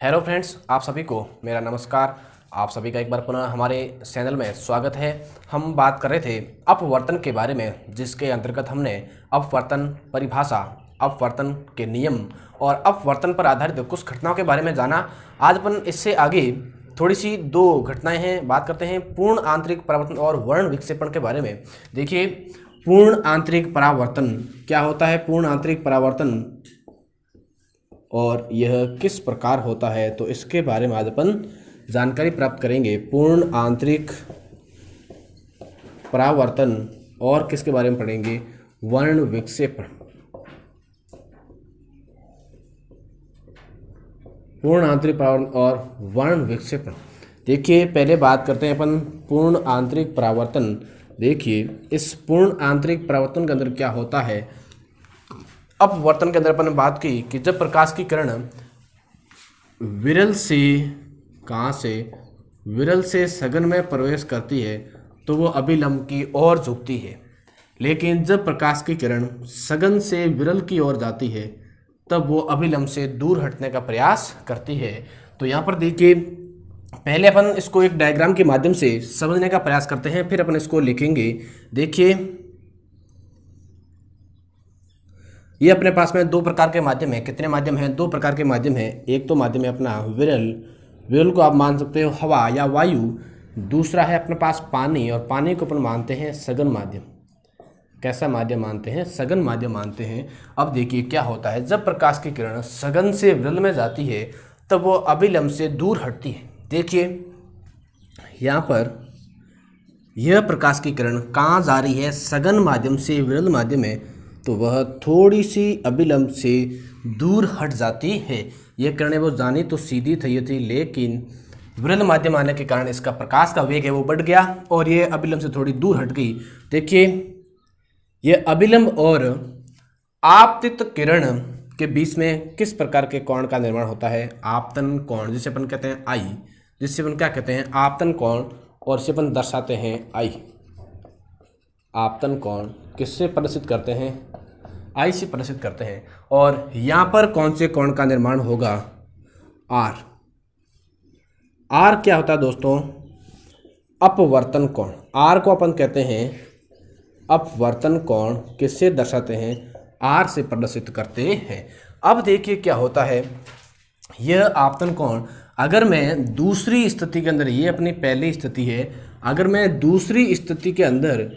Hello friends, आप सभी को मेरा नमस्कार। आप सभी का एक बार पुनः हमारे चैनल में स्वागत है। हम बात कर रहे थे अपवर्तन के बारे में, जिसके अंतर्गत हमने अपवर्तन परिभाषा, अपवर्तन के नियम और अपवर्तन पर आधारित कुछ घटनाओं के बारे में जाना। आज अपन इससे आगे थोड़ी सी दो घटनाएं हैं, बात करते हैं पूर्ण आंतरिक परावर्तन और वर्ण विक्षेपण के बारे में। देखिए, पूर्ण आंतरिक परावर्तन क्या होता है, पूर्ण आंतरिक परावर्तन और यह किस प्रकार होता है, तो इसके बारे में आज अपन जानकारी प्राप्त करेंगे। पूर्ण आंतरिक परावर्तन और किसके बारे में पढ़ेंगे, वर्ण विक्षेपण। पूर्ण आंतरिक परावर्तन और वर्ण विक्षेपण। देखिए, पहले बात करते हैं अपन पूर्ण आंतरिक परावर्तन। देखिए, इस पूर्ण आंतरिक परावर्तन के अंदर क्या होता है। अपवर्तन के अंदर अपन ने बात की कि जब प्रकाश की किरण विरल से, कहाँ से, विरल से सघन में प्रवेश करती है तो वो अभिलंब की ओर झुकती है। लेकिन जब प्रकाश की किरण सघन से विरल की ओर जाती है तब वो अभिलंब से दूर हटने का प्रयास करती है। तो यहाँ पर देखिए, पहले अपन इसको एक डायग्राम के माध्यम से समझने का प्रयास करते हैं, फिर अपन इसको लिखेंगे। देखिए, ये अपने पास में दो प्रकार के माध्यम है। कितने माध्यम हैं? दो प्रकार के माध्यम है। एक तो माध्यम है अपना विरल, विरल को आप मान सकते हो हवा या वायु। दूसरा है अपने पास पानी, और पानी को अपन मानते हैं सघन माध्यम। कैसा माध्यम मानते हैं? सघन माध्यम मानते हैं। अब देखिए क्या होता है, जब प्रकाश की किरण सघन से विरल में जाती है तब वो अभिलंब से दूर हटती है। देखिए यहाँ पर यह प्रकाश की किरण कहाँ जा रही है, सघन माध्यम से विरल माध्यम है, तो वह थोड़ी सी अभिलंब से दूर हट जाती है। यह किरणें वो जानी तो सीधी थी, लेकिन विरल माध्यम आने के कारण इसका प्रकाश का वेग है वो बढ़ गया और ये अभिलंब से थोड़ी दूर हट गई। देखिए, यह अभिलंब और आपतित किरण के बीच में किस प्रकार के कोण का निर्माण होता है? आपतन कोण, जिसे अपन कहते हैं आई, जिससे अपन क्या कहते हैं, आपतन कोण, और इसे अपन दर्शाते हैं आई। आपतन कोण किससे प्रदर्शित करते हैं? आई से प्रदर्शित करते हैं। और यहाँ पर कौन से कोण का निर्माण होगा? आर। आर क्या होता है दोस्तों? अपवर्तन कोण। आर को अपन कहते हैं अपवर्तन कोण। किससे दर्शाते हैं? आर से प्रदर्शित करते हैं। अब देखिए क्या होता है, यह आपतन कोण अगर मैं दूसरी स्थिति के अंदर, ये अपनी पहली स्थिति है, अगर मैं दूसरी स्थिति के अंदर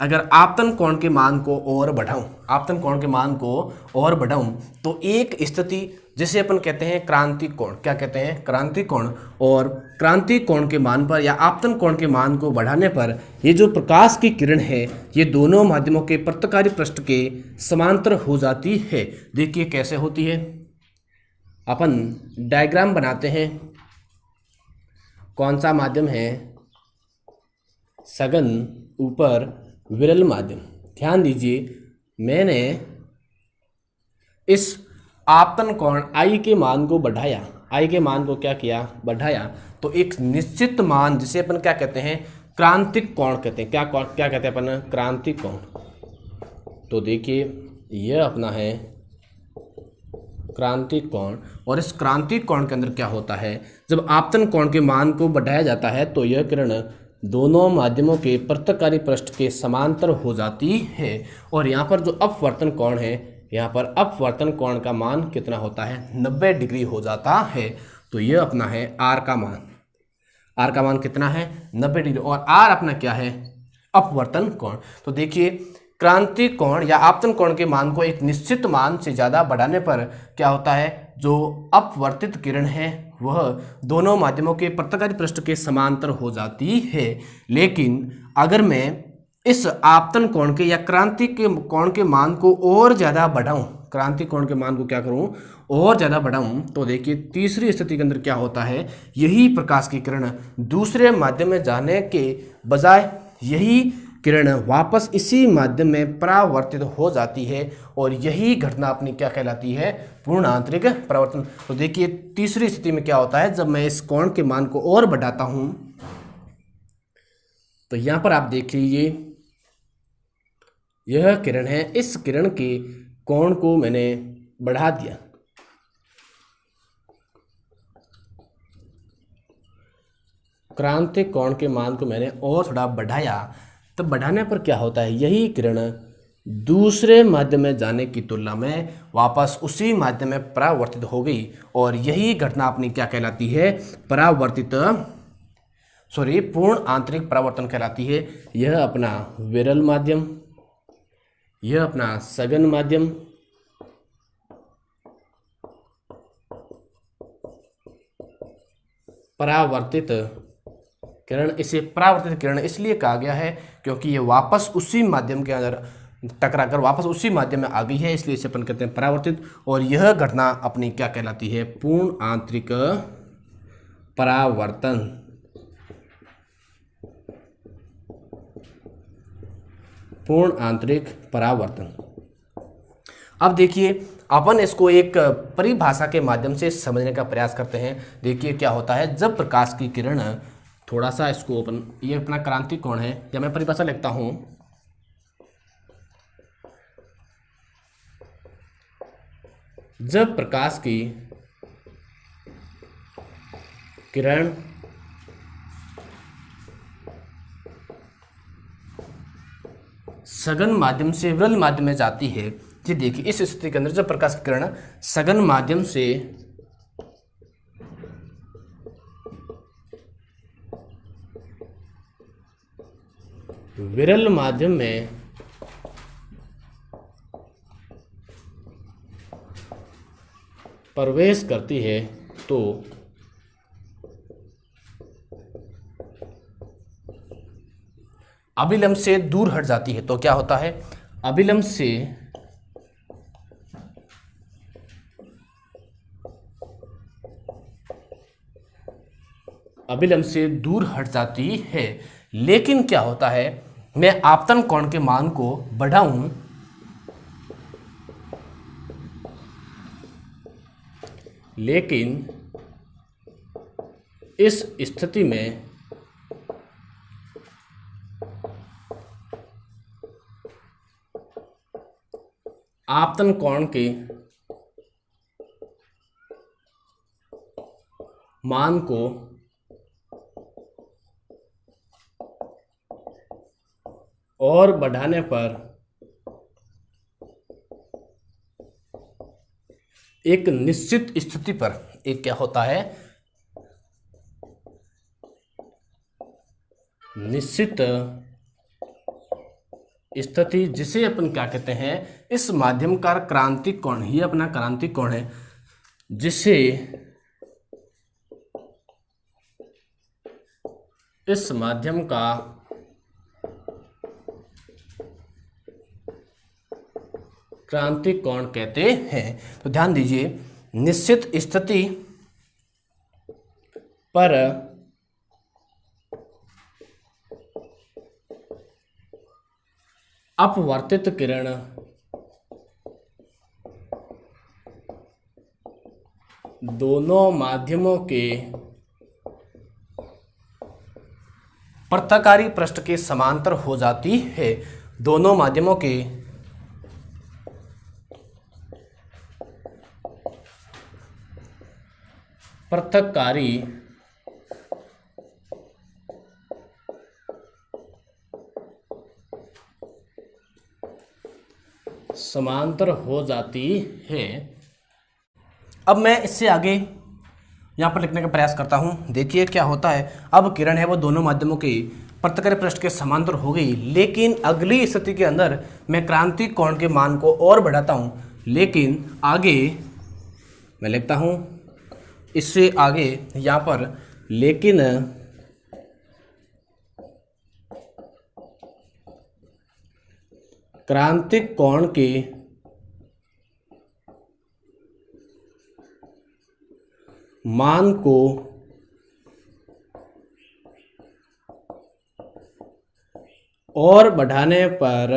अगर आपतन कोण के मान को और बढ़ाऊं, आपतन कोण के मान को और बढ़ाऊं, तो एक स्थिति जिसे अपन कहते हैं क्रांतिक कोण। क्या कहते हैं? क्रांतिक कोण। और क्रांतिक कोण के मान पर या आपतन कोण के मान को बढ़ाने पर ये जो प्रकाश की किरण है ये दोनों माध्यमों के प्रत्याकारी पृष्ठ के समांतर हो जाती है। देखिए कैसे होती है, अपन डायग्राम बनाते हैं। कौन सा माध्यम है? सघन, ऊपर विरल माध्यम। ध्यान दीजिए, मैंने इस आपतन कोण आई के मान को बढ़ाया, आई के मान को क्या किया? बढ़ाया। तो एक निश्चित मान जिसे अपन क्या कहते हैं? क्रांतिक कोण कहते हैं। क्या कहते हैं अपन? क्रांतिक कोण। तो देखिए यह अपना है क्रांतिक कोण, और इस क्रांतिक कोण के अंदर क्या होता है, जब आपतन कोण के मान को बढ़ाया जाता है तो यह किरण दोनों माध्यमों के प्रत्याकारी पृष्ठ के समांतर हो जाती है। और यहाँ पर जो अपवर्तन कोण है, यहाँ पर अपवर्तन कोण का मान कितना होता है? 90 डिग्री हो जाता है। तो यह अपना है आर का मान। आर का मान कितना है? 90 डिग्री। और आर अपना क्या है? अपवर्तन कोण। तो देखिए, क्रांतिक कोण या आपतन कोण के मान को एक निश्चित मान से ज़्यादा बढ़ाने पर क्या होता है, जो अपवर्तित किरण है वह दोनों माध्यमों के प्रत्याकारी पृष्ठ के समांतर हो जाती है। लेकिन अगर मैं इस आपतन कोण के या क्रांतिक के कोण के मान को और ज़्यादा बढ़ाऊं, क्रांतिक कोण के मान को क्या करूं? और ज़्यादा बढ़ाऊं, तो देखिए तीसरी स्थिति के अंदर क्या होता है, यही प्रकाश की किरण दूसरे माध्यम में जाने के बजाय यही किरण वापस इसी माध्यम में परावर्तित हो जाती है, और यही घटना अपनी क्या कहलाती है? पूर्ण आंतरिक परावर्तन। तो देखिए तीसरी स्थिति में क्या होता है, जब मैं इस कोण के मान को और बढ़ाता हूं, तो यहां पर आप देख लीजिए यह किरण है, इस किरण के कोण को मैंने बढ़ा दिया। क्रांतिक कोण के मान को मैंने और थोड़ा बढ़ाया, तो बढ़ाने पर क्या होता है, यही किरण दूसरे माध्यम में जाने की तुलना में वापस उसी माध्यम में परावर्तित हो गई, और यही घटना अपनी क्या कहलाती है, पूर्ण आंतरिक परावर्तन कहलाती है। यह अपना विरल माध्यम, यह अपना सघन माध्यम, परावर्तित किरण, इसे परावर्तित किरण इसलिए कहा गया है क्योंकि ये वापस उसी माध्यम के अंदर टकराकर वापस उसी माध्यम में आ गई है, इसलिए इसे अपन कहते हैं परावर्तित। और यह घटना अपनी क्या कहलाती है, पूर्ण आंतरिक परावर्तन। पूर्ण आंतरिक परावर्तन। अब देखिए अपन इसको एक परिभाषा के माध्यम से समझने का प्रयास करते हैं। देखिए क्या होता है, जब प्रकाश की किरण थोड़ा सा इसको अपन, ये अपना क्रांतिक कोण है, जब मैं परिभाषा लिखता हूं, जब प्रकाश की किरण सघन माध्यम से विरल माध्यम में जाती है, जी देखिए इस स्थिति के अंदर जब प्रकाश की किरण सघन माध्यम से विरल माध्यम में प्रवेश करती है तो अभिलंब से दूर हट जाती है। तो क्या होता है, अभिलंब से दूर हट जाती है। लेकिन क्या होता है, मैं आपतन कोण के मान को बढ़ाऊं, लेकिन इस स्थिति में आपतन कोण के मान को और बढ़ाने पर एक निश्चित स्थिति पर एक क्या होता है, निश्चित स्थिति, जिसे अपन क्या कहते हैं, इस माध्यम का क्रांतिक कोण, ही अपना क्रांतिक कोण है, जिसे इस माध्यम का क्रांतिक कोण कहते हैं। तो ध्यान दीजिए, निश्चित स्थिति पर अपवर्तित किरण दोनों माध्यमों के पृथक्कारी पृष्ठ के समांतर हो जाती है। दोनों माध्यमों के पृथक्कारी समांतर हो जाती है। अब मैं इससे आगे यहाँ पर लिखने का प्रयास करता हूँ। देखिए क्या होता है, अब किरण है वो दोनों माध्यमों के पृथक्कारी पृष्ठ के समांतर हो गई, लेकिन अगली स्थिति के अंदर मैं क्रांतिक कोण के मान को और बढ़ाता हूँ, लेकिन आगे मैं लिखता हूँ इससे आगे यहाँ पर, लेकिन क्रांतिक कोण के मान को और बढ़ाने पर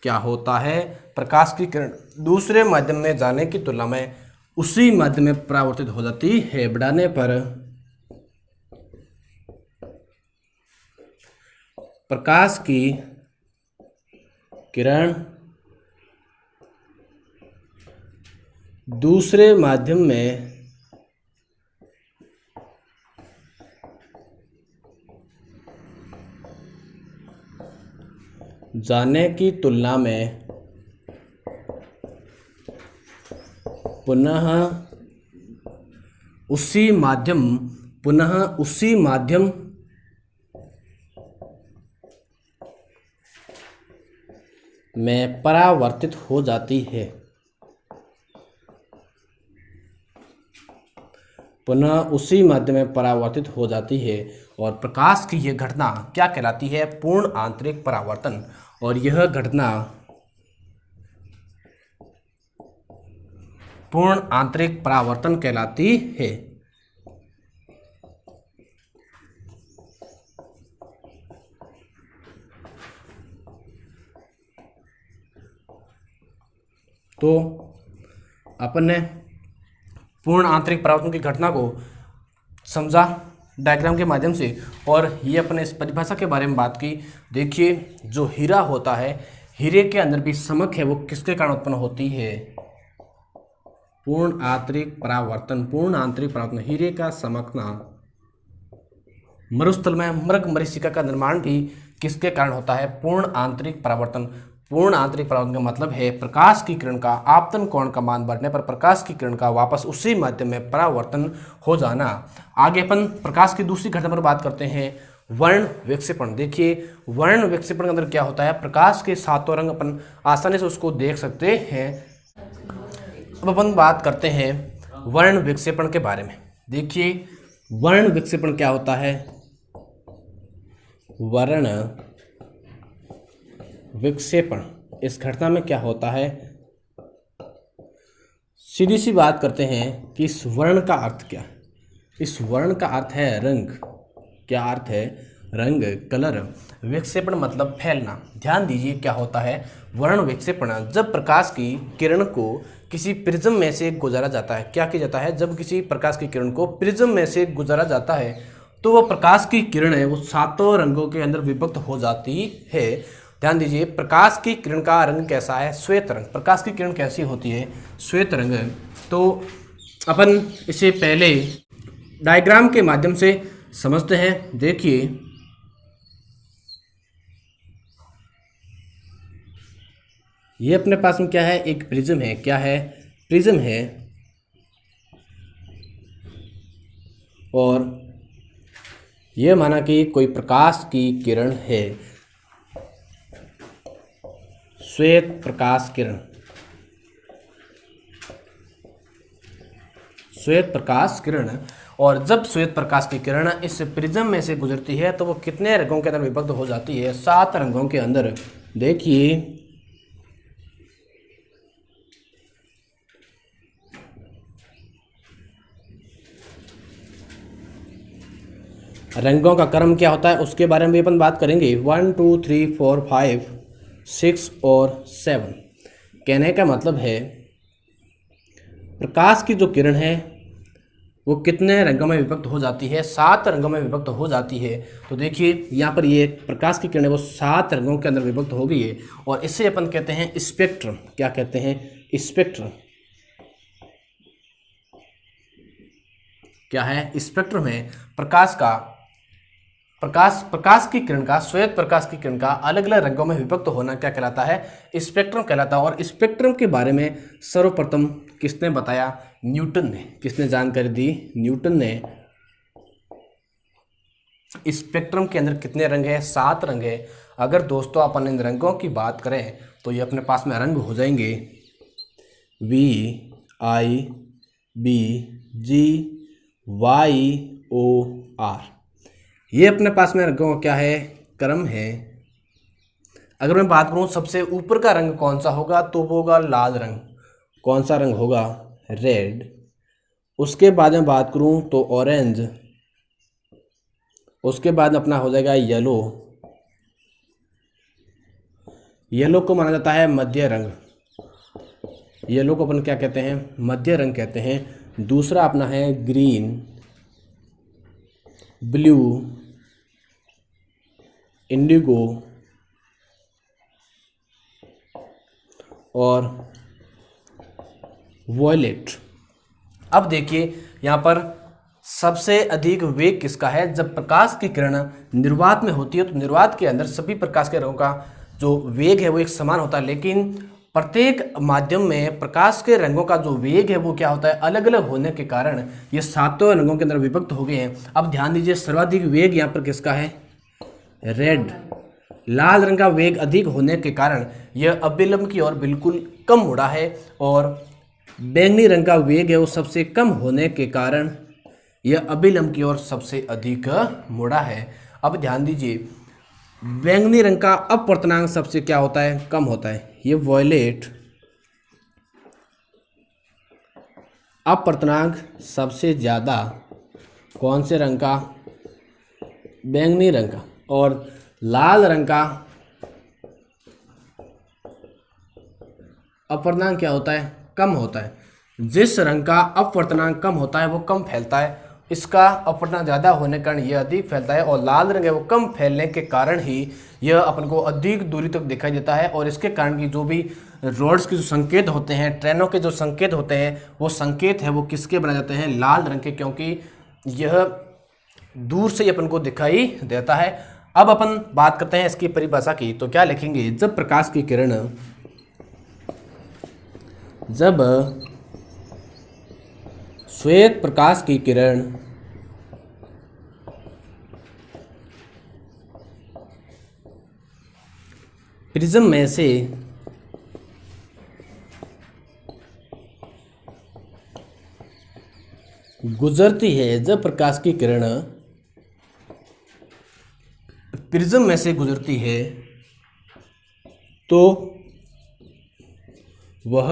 क्या होता है, प्रकाश की किरण दूसरे माध्यम में जाने की तुलना में उसी माध्यम में परावर्तित हो जाती है। बढ़ाने पर प्रकाश की किरण दूसरे माध्यम में जाने की तुलना में पुनः उसी माध्यम में परावर्तित हो जाती है। पुनः उसी माध्यम में परावर्तित हो जाती है और प्रकाश की यह घटना क्या कहलाती है? पूर्ण आंतरिक परावर्तन। और यह घटना पूर्ण आंतरिक परावर्तन कहलाती है। तो अपन ने पूर्ण आंतरिक परावर्तन की घटना को समझा डायग्राम के माध्यम से, और ये अपने इस परिभाषा के बारे में बात की। देखिए, जो हीरा होता है, हीरे के अंदर भी चमक है, वो किसके कारण उत्पन्न होती है? पूर्ण आंतरिक परावर्तन। पूर्ण आंतरिक परावर्तन, हीरे का चमकना। मरुस्थल में मृग मरीचिका का निर्माण भी किसके कारण होता है? पूर्ण आंतरिक परावर्तन। पूर्ण आंतरिक परावर्तन का मतलब है प्रकाश की किरण का आपतन कोण का मान बढ़ने पर प्रकाश की किरण का वापस उसी माध्यम में परावर्तन हो जाना। आगे अपन प्रकाश की दूसरी घटना पर बात करते हैं, वर्ण विक्षेपण। देखिए, वर्ण विक्षेपण के अंदर क्या होता है? प्रकाश के सातों रंग अपन आसानी से उसको देख सकते हैं। अब अपन बात करते हैं वर्ण विक्षेपण के बारे में। देखिए, वर्ण विक्षेपण क्या होता है? वर्ण विक्षेपण, इस घटना में क्या होता है? सीधी सी बात करते हैं कि इस वर्ण का अर्थ क्या है? इस वर्ण का अर्थ है रंग। क्या अर्थ है? रंग, कलर। विक्षेपण मतलब फैलना। ध्यान दीजिए, क्या होता है वर्ण विक्षेपण? जब प्रकाश की किरण को किसी प्रिज्म में से गुजारा जाता है। क्या किया जाता है? जब किसी प्रकाश की किरण को प्रिज्म में से गुजारा जाता है तो वो प्रकाश की किरण है, वो सातों रंगों के अंदर विभक्त हो जाती है। ध्यान दीजिए, प्रकाश की किरण का रंग कैसा है? श्वेत रंग। प्रकाश की किरण कैसी होती है? श्वेत रंग। तो अपन इसे पहले डायग्राम के माध्यम से समझते हैं। देखिए, ये अपने पास में क्या है? एक प्रिज्म है। क्या है? प्रिज्म है। और यह माना कि कोई प्रकाश की किरण है, श्वेत प्रकाश किरण। श्वेत प्रकाश किरण। और जब श्वेत प्रकाश की किरण इस प्रिज्म में से गुजरती है तो वो कितने रंगों के अंदर विभक्त हो जाती है? 7 रंगों के अंदर। देखिए, रंगों का क्रम क्या होता है उसके बारे में भी अपन बात करेंगे। 1 2 3 4 5 6 और 7। कहने का मतलब है प्रकाश की जो किरण है वो कितने रंगों में विभक्त हो जाती है? 7 रंगों में विभक्त हो जाती है। तो देखिए, यहाँ पर ये प्रकाश की किरण है वो 7 रंगों के अंदर विभक्त हो गई है, और इसे अपन कहते हैं स्पेक्ट्रम। क्या कहते हैं? स्पेक्ट्रम। क्या है? स्पेक्ट्रम है प्रकाश की किरण का, श्वेत प्रकाश की किरण का अलग अलग रंगों में विभक्त होना क्या कहलाता है? स्पेक्ट्रम कहलाता है। और स्पेक्ट्रम के बारे में सर्वप्रथम किसने बताया? न्यूटन ने। किसने जानकारी दी? न्यूटन ने। स्पेक्ट्रम के अंदर कितने रंग है? 7 रंग है। अगर दोस्तों अपन इन रंगों की बात करें तो ये अपने पास में रंग हो जाएंगे VIBGYOR। ये अपने पास में रंगों का क्या है? क्रम है। अगर मैं बात करूं सबसे ऊपर का रंग कौन सा होगा तो वो होगा लाल रंग। कौन सा रंग होगा? रेड। उसके बाद में बात करूं तो ऑरेंज। उसके बाद अपना हो जाएगा येलो। येलो को माना जाता है मध्य रंग। येलो को अपन क्या कहते हैं? मध्य रंग कहते हैं। दूसरा अपना है ग्रीन, ब्लू, इंडिगो और वॉयलेट। अब देखिए, यहाँ पर सबसे अधिक वेग किसका है? जब प्रकाश की किरण निर्वात में होती है तो निर्वात के अंदर सभी प्रकाश के रंगों का जो वेग है वो एक समान होता है, लेकिन प्रत्येक माध्यम में प्रकाश के रंगों का जो वेग है वो क्या होता है, अलग अलग होने के कारण ये सातों रंगों के अंदर विभक्त हो गए हैं। अब ध्यान दीजिए, सर्वाधिक वेग यहाँ पर किसका है, रेड, लाल रंग का वेग अधिक होने के कारण यह अभिलंब की ओर बिल्कुल कम मुड़ा है, और बैंगनी रंग का वेग है वो सबसे कम होने के कारण यह अभिलंब की ओर सबसे अधिक मुड़ा है। अब ध्यान दीजिए, बैंगनी रंग का अपवर्तनांक सबसे क्या होता है, कम होता है। ये वॉयलेट अपवर्तनांक सबसे ज़्यादा कौन से रंग का, बैंगनी रंग का, और लाल रंग का अपवर्तनांक क्या होता है, कम होता है। जिस रंग का अपवर्तनांक कम होता है वो कम फैलता है, इसका अपवर्तनांक ज़्यादा होने के कारण यह अधिक फैलता है, और लाल रंग है वो कम फैलने के कारण ही यह अपन को अधिक दूरी तक दिखाई देता है। और इसके कारण की जो भी रोड्स के जो संकेत होते हैं, ट्रेनों के जो संकेत होते हैं, वो संकेत है वो किसके बनाए जाते हैं, लाल रंग के, क्योंकि यह दूर से ही अपन को दिखाई देता है। अब अपन बात करते हैं इसकी परिभाषा की, तो क्या लिखेंगे, जब प्रकाश की किरण, जब श्वेत प्रकाश की किरण प्रिज्म में से गुजरती है, जब प्रकाश की किरण प्रिज्म में से गुजरती है तो वह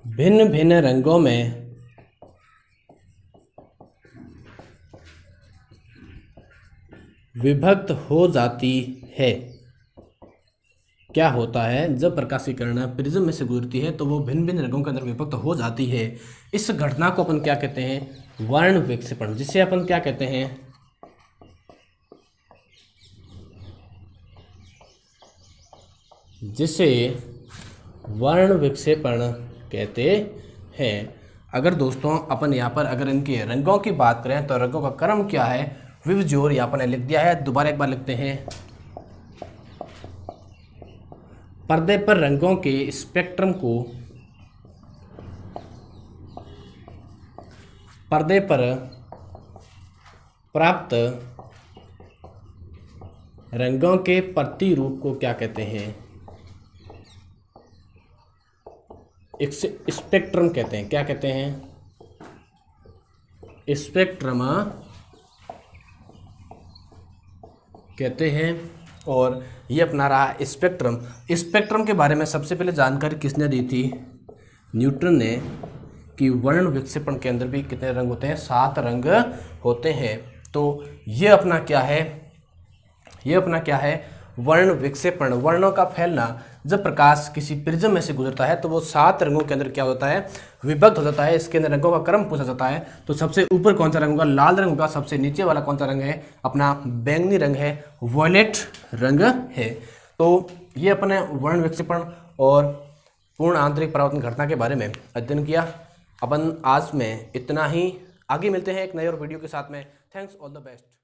भिन्न भिन्न रंगों में विभक्त हो जाती है। क्या होता है, जब प्रकाश की किरण प्रिज्म में से गुजरती है तो वो भिन्न भिन्न रंगों के अंदर विभक्त हो जाती है। इस घटना को अपन क्या कहते हैं, वर्ण विक्षेपण, जिसे अपन क्या कहते हैं, जिसे वर्ण विक्षेपण कहते हैं। अगर दोस्तों अपन यहाँ पर अगर इनके रंगों की बात करें तो रंगों का क्रम क्या है, विवजोर यहाँ पर लिख दिया है, दोबारा एक बार लिखते हैं। पर्दे पर रंगों के स्पेक्ट्रम को, पर्दे पर प्राप्त रंगों के प्रतिरूप को क्या कहते हैं, स्पेक्ट्रम कहते हैं। क्या कहते हैं, स्पेक्ट्रम कहते हैं। और ये अपना रहा स्पेक्ट्रम। स्पेक्ट्रम के बारे में सबसे पहले जानकारी किसने दी थी, न्यूटन ने, कि वर्ण विक्षेपण के अंदर भी कितने रंग होते हैं, 7 रंग होते हैं। तो ये अपना क्या है, ये अपना क्या है, वर्ण विक्षेपण, वर्णों का फैलना। जब प्रकाश किसी प्रिज्म में से गुजरता है तो वो 7 रंगों के अंदर क्या होता है, विभक्त हो जाता है। इसके अंदर रंगों का क्रम पूछा जाता है, तो सबसे ऊपर कौन सा रंग होगा, लाल रंग होगा। सबसे नीचे वाला कौन सा रंग है, अपना बैंगनी रंग है, वॉयलेट रंग है। तो ये अपने वर्ण विक्षेपण और पूर्ण आंतरिक परावर्तन घटना के बारे में अध्ययन किया। अपन आज में इतना ही, आगे मिलते हैं एक नए और वीडियो के साथ में। Thanks, all the best.